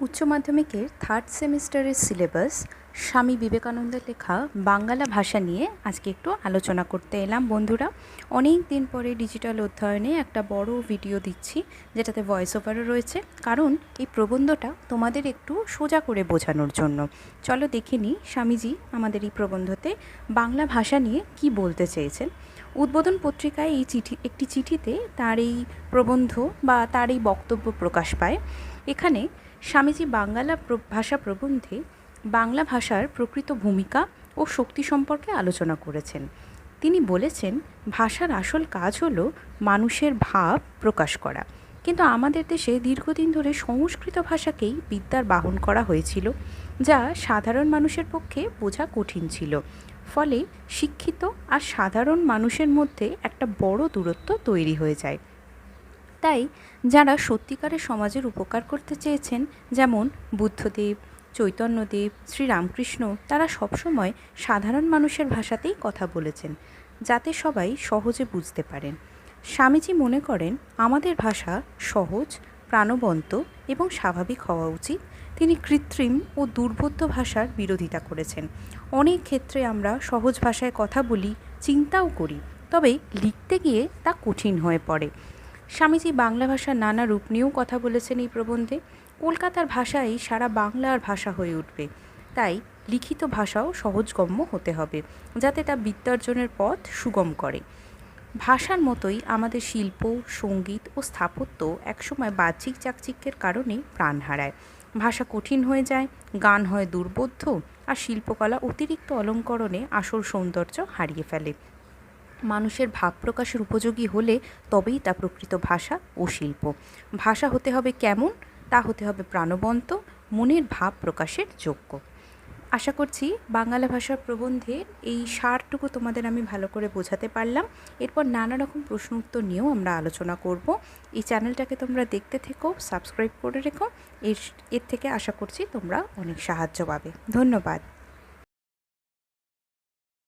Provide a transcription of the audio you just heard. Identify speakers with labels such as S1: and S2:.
S1: উচ্চ মাধ্যমিকের থার্ড সেমিস্টারের সিলেবাস স্বামী বিবেকানন্দের লেখা বাংলা ভাষা নিয়ে আজকে একটু আলোচনা করতে এলাম বন্ধুরা। অনেক দিন পরে ডিজিটাল অধ্যয়নে একটা বড় ভিডিও দিচ্ছি, যেটাতে ভয়েস ওভারও রয়েছে, কারণ এই প্রবন্ধটা তোমাদের একটু সোজা করে বোঝানোর জন্য। চলো দেখে নিই স্বামীজি আমাদের এই প্রবন্ধতে বাংলা ভাষা নিয়ে কি বলতে চেয়েছেন। উদ্বোধন পত্রিকায় একটি চিঠিতে তার এই প্রবন্ধ বা তার এই বক্তব্য প্রকাশ পায়। এখানে স্বামীজি বাংলা ভাষা প্রবন্ধে বাংলা ভাষার প্রকৃত ভূমিকা ও শক্তি সম্পর্কে আলোচনা করেছেন। তিনি বলেছেন, ভাষার আসল কাজ হলো মানুষের ভাব প্রকাশ করা, কিন্তু আমাদের দেশে দীর্ঘদিন ধরে সংস্কৃত ভাষাকেই বিদ্যার বাহন করা হয়েছিল, যা সাধারণ মানুষের পক্ষে বোঝা কঠিন ছিল। ফলে শিক্ষিত আর সাধারণ মানুষের মধ্যে একটা বড় দূরত্ব তৈরি হয়ে যায়। তাই যারা সত্যিকারের সমাজের উপকার করতে চেয়েছেন, যেমন বুদ্ধদেব, চৈতন্যদেব, শ্রীরামকৃষ্ণ, তারা সবসময় সাধারণ মানুষের ভাষাতেই কথা বলেছেন, যাতে সবাই সহজে বুঝতে পারেন। স্বামীজি মনে করেন আমাদের ভাষা সহজ, প্রাণবন্ত এবং স্বাভাবিক হওয়া উচিত। তিনি কৃত্রিম ও দুর্বোধ্য ভাষার বিরোধিতা করেছেন। অনেক ক্ষেত্রে আমরা সহজ ভাষায় কথা বলি, চিন্তাও করি, তবে লিখতে গিয়ে তা কঠিন হয়ে পড়ে। স্বামীজি বাংলা ভাষার নানা রূপ নিয়েও কথা বলেছেন এই প্রবন্ধে। কলকাতার ভাষাই সারা বাংলার ভাষা হয়ে উঠবে, তাই লিখিত ভাষাও সহজগম্য হতে হবে, যাতে তা বিদ্যার্জনের পথ সুগম করে। ভাষার মতোই আমাদের শিল্প, সঙ্গীত ও স্থাপত্য একসময় বাহ্যিক চাকচিক্যের কারণে প্রাণ হারায়। ভাষা কঠিন হয়ে যায়, গান হয় দুর্বোধ্য, আর শিল্পকলা অতিরিক্ত অলঙ্করণে আসল সৌন্দর্য হারিয়ে ফেলে। মানুষের ভাব প্রকাশের উপযোগী হলে তবেই তা প্রকৃত ভাষা ও শিল্প। ভাষা হতে হবে কেমন? তা হতে হবে প্রাণবন্ত, মনের ভাব প্রকাশের যোগ্য। আশা করছি বাংলা ভাষার প্রবন্ধের এই সারটুকু তোমাদের আমি ভালো করে বোঝাতে পারলাম। এরপর নানা রকম প্রশ্ন উত্তর নিয়েও আমরা আলোচনা করব। এই চ্যানেলটাকে তোমরা দেখতে থেকো, সাবস্ক্রাইব করে রেখো। এর থেকে আশা করছি তোমরা অনেক সাহায্য পাবে। ধন্যবাদ।